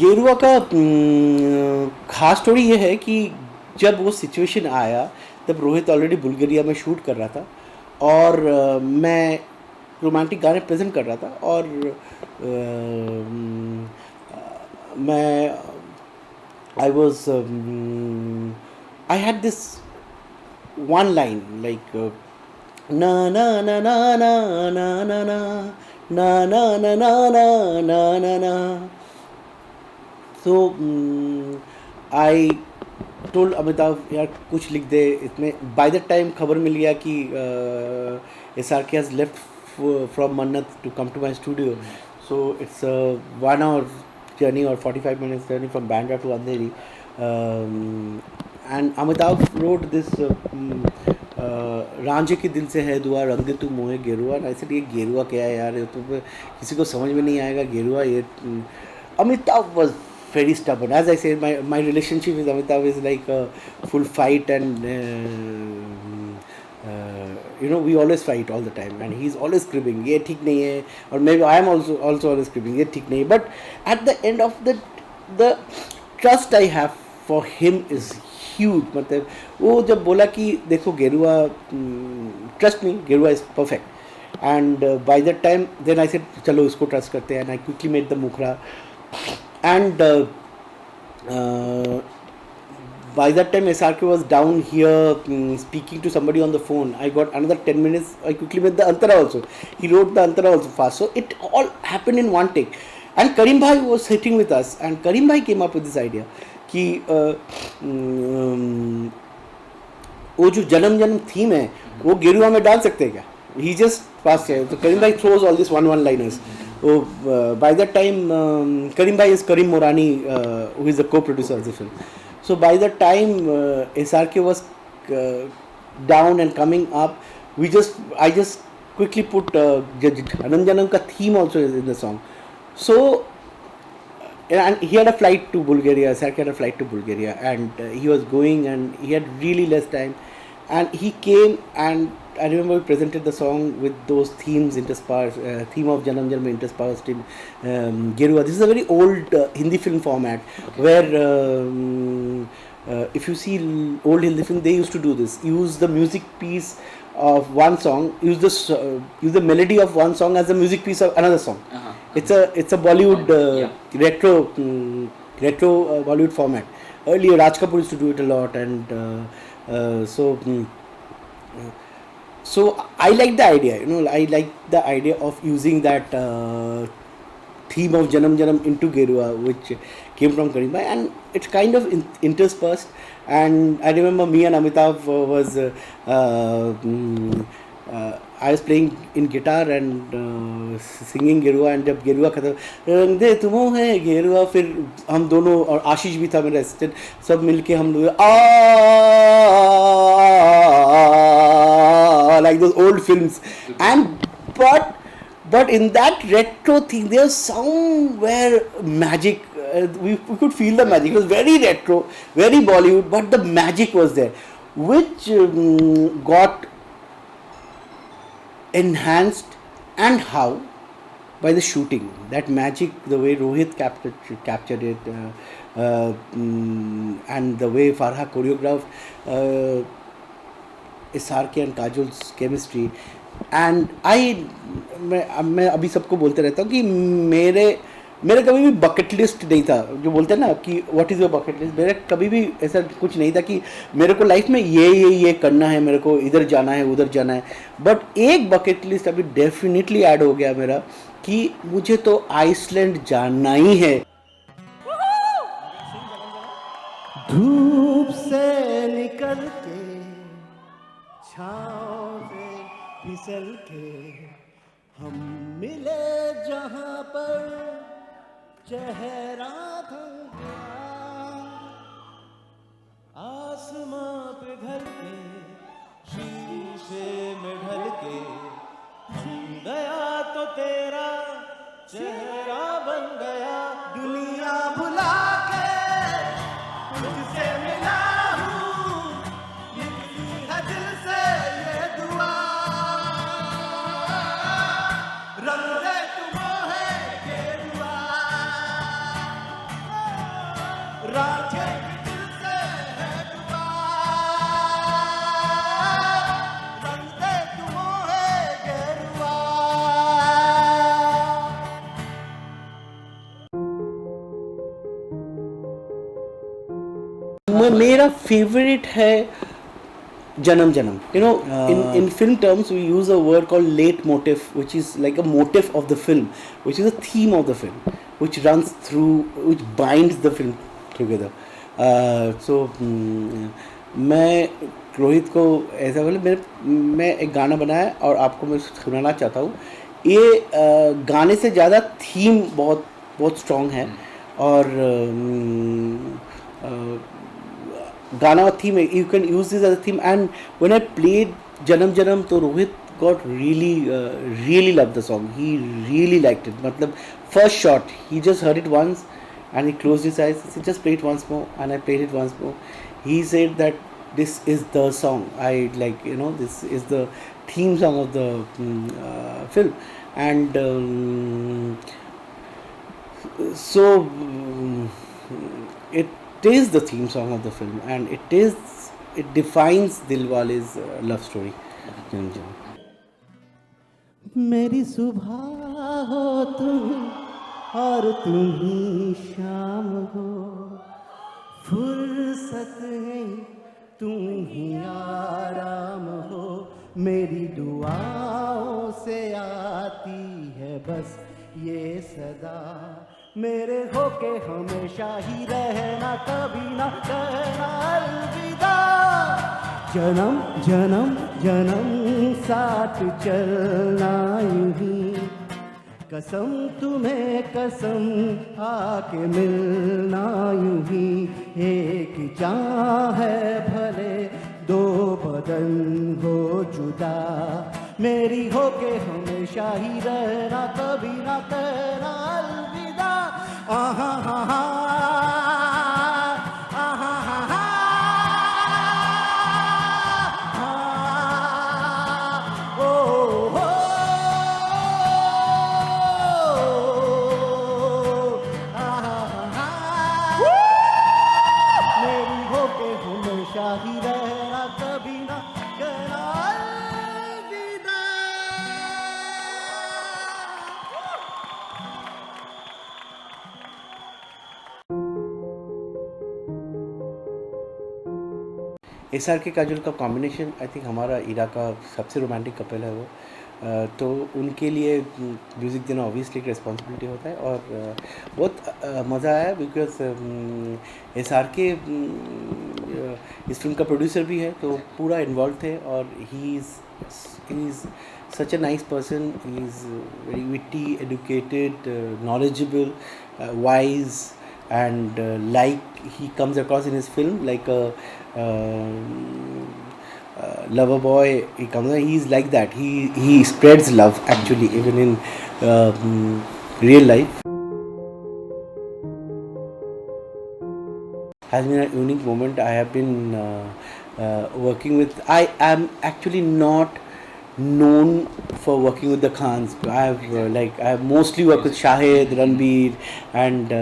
गेरुआ का खास स्टोरी ये है कि जब वो सिचुएशन आया तब रोहित ऑलरेडी बुल्गारिया में शूट कर रहा था और मैं रोमांटिक गाने प्रेजेंट कर रहा था और मैं I was I had this one line like na na na na na na na na na na na na na na na na. So I told Amitabh यार कुछ लिख दे इसमें. By that time खबर मिल गया कि SRK has left from Mannat to come to my studio. So it's a 1 hour journey or 45 minutes journey from Bandra to Andheri. And Amitabh wrote this रांझे के दिल से है दुआ रंग दे तू मोहे गेरुआ. आई सेड ये गेरुआ क्या है यार, ये तो किसी को समझ में नहीं आएगा गेरुआ. ये Amitabh was very stubborn. As I said, my relationship with Amitabh is like a full fight, and we always fight all the time, and he's always cribbing. ये ठीक नहीं है, or maybe I am also always cribbing. ये ठीक नहीं है, but at the end of the trust I have for him is huge. मतलब वो जब बोला कि देखो गेरुआ, trust me, गेरुआ is perfect. And by that time, then I said चलो इसको trust करते हैं, and I quickly made the मुखरा. And by that time SRK was down here speaking to somebody on the phone. I got another 10 minutes. I quickly made the antara also. He wrote the antara also fast. So it all happened in one take. And Karim Bhai was sitting with us, and Karim Bhai came up with this idea कि वो जो जन्म जन्म theme है वो गेरुआ में डाल सकते हैं क्या. He just passed है. तो Karim Bhai throws all these one liners. By that time, Karim Bhai is Karim Morani, who is the co-producer of the film. So by the time SRK was down and coming up, I just quickly put Janam Janam ka theme also in the song. So, and he had a flight to Bulgaria. SRK had a flight to Bulgaria, and he was going, and he had really less time. And he came, and I remember we presented the song with those themes interspersed, theme of Janam Janam interspersed in Gerua. This is a very old Hindi film format, where if you see old Hindi film, they used to do this. Use the music piece of one song, use the melody of one song as the music piece of another song. Uh-huh. It's a Bollywood retro Bollywood format. Earlier Raj Kapoor used to do it a lot, and so I like the idea, I like the idea of using that theme of Janam Janam into Gerua, which came from Karim Bhai, and it's kind of interspersed. And I remember me and Amitabh was I was playing in guitar and singing Gerua, and जब Gerua खत्म रंग दे तुम है Gerua, फिर हम दोनों और आशीष भी था मेरा असिस्टेंट, सब मिलके हम लोग like those old films. And but in that retro thing there's somewhere magic. We could feel the magic. It was very retro, very Bollywood, but the magic was there, which got enhanced. And how? By the shooting. That magic, the way Rohit captured it, and the way Farha choreographed SRK and Kajol's chemistry. And मैं अभी सबको बोलते रहता हूँ कि मेरे कभी भी बकेट लिस्ट नहीं था. जो बोलते हैं ना कि what is your bucket list, मेरे कभी भी ऐसा कुछ नहीं था कि मेरे को लाइफ में ये करना है, मेरे को इधर जाना है उधर जाना है. बट एक बकेट लिस्ट अभी डेफिनेटली ऐड हो गया मेरा कि मुझे तो आइसलैंड जाना ही है. धूप से निकल के छाँव से फिसल के हम मिले जहाँ पर चेहरा थम गया, आसमां पे ढल के शीशे में ढल के छू गया तो तेरा चेहरा बन गया. दुनिया भुला के तुझसे मिला हूँ, लिखी है दिल से ये दुआ, रंग दे तुम है गेरुआ. मेरा फेवरेट है Janam Janam. You know, in film terms, we use a word called leitmotif, which is like a motif of the film, which is a theme of the film, which runs through, which binds the film together. मैं रोहित को ऐसा बोले मैं एक गाना बनाया और आपको मैं सुनाना चाहता हूँ. ये गाने से ज़्यादा थीम बहुत बहुत स्ट्रॉन्ग है और गाना और theme you can use this as a theme. And when I played जन्म जन्म तो Rohit got really loved the song. He really liked it. मतलब first shot he just heard it once and he closed his eyes. He said, just play it once more, and I played it once more. He said that this is the song. I like, you know, this is the theme song of the film. And it is the theme song of the film, and it defines Dilwale's love story. मेरी सुबह हो तुम और तुम ही शाम हो, फुर्सत है तुम ही आराम हो, मेरी दुआओं से आती है बस ये सदा, मेरे होके हमेशा ही रहना, कभी ना कहना अलविदा. जन्म जन्म जन्म साथ चलना यूं ही, कसम तुम्हें कसम आके मिलना यूं ही, एक जान है भले दो बदन हो जुदा, मेरी होके हमेशा ही रहना, कभी ना कहना अलविदा. आहा हा हा ही रहना, कभी ना कहना अलविदा. SRK काजोल का कॉम्बिनेशन आई थिंक हमारा इरा का सबसे रोमांटिक कपल है वो. तो उनके लिए म्यूज़िक देना ऑब्वियसली एक रिस्पॉन्सिबिलिटी होता है और बहुत मज़ा आया बिकॉज SRK इस फिल्म का प्रोड्यूसर भी है तो पूरा इन्वॉल्व थे और he is such a nice person. He is very witty, educated, knowledgeable, wise, and like he comes across in his film like a lover boy. He's like that. He spreads love actually even in real life. Has been a unique moment. I have been working with. I am actually not known for working with the Khans. I have mostly worked with Shahid, Ranbir, and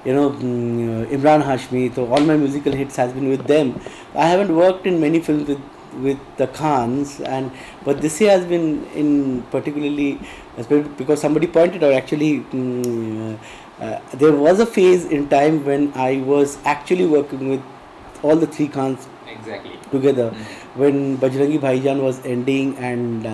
Imran Hashmi. So all my musical hits has been with them. I haven't worked in many films with the Khans, but this year has been in particularly because somebody pointed out actually. There was a phase in time when I was actually working with all the three Khans together when Bajrangi Bhaijaan was ending and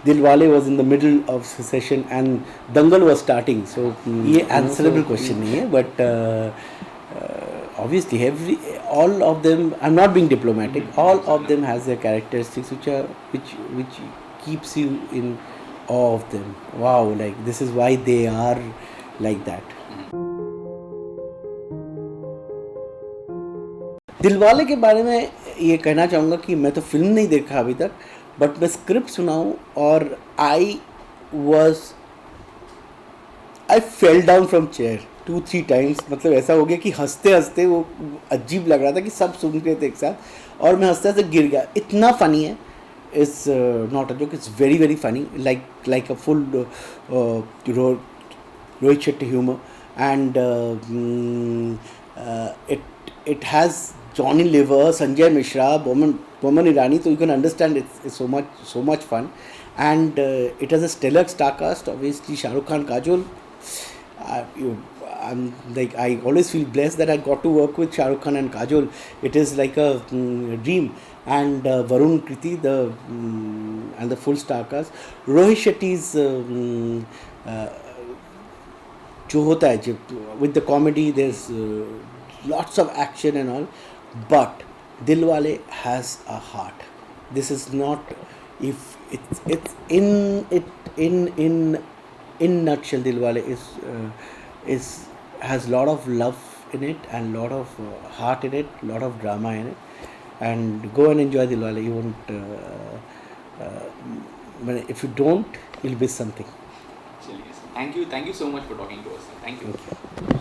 Dilwale was in the middle of session and Dangal was starting. So ये answerable question नहीं है, but obviously all of them, I'm not being diplomatic, all of them has their characteristics which keeps you in awe of them. Wow, like this is why they are like that. Dilwale के बारे में ये कहना चाहूँगा कि मैं तो film नहीं देखा अभी तक, बट मैं स्क्रिप्ट सुना हूँ और I fell down from chair 2-3 times. मतलब ऐसा हो गया कि हंसते हंसते वो अजीब लग रहा था कि सब सुन रहे थे एक साथ और मैं हंसते हंसते गिर गया. इतना फ़नी है. It's not a joke. It's very very funny, like a full Rohit Shetty humor, and it has Johnny Lever, Sanjay Mishra, Boman Irani, so you can understand it's so much fun, and it has a stellar star cast. Obviously Shah Rukh Khan, Kajol. I'm like, I always feel blessed that I got to work with Shah Rukh Khan and Kajol. It is like a dream. And Varun, Kriti, and the full star cast. Rohit Shetty's जो होता है जब with the comedy, there's lots of action and all, but Dilwale has a heart. This is not, if it's in nutshell, Dilwale is has lot of love in it and lot of heart in it, lot of drama in it, and go and enjoy Dilwale. You won't but if you don't, you'll miss something. चलिए, thank you so much for talking to us. Thank you. Okay.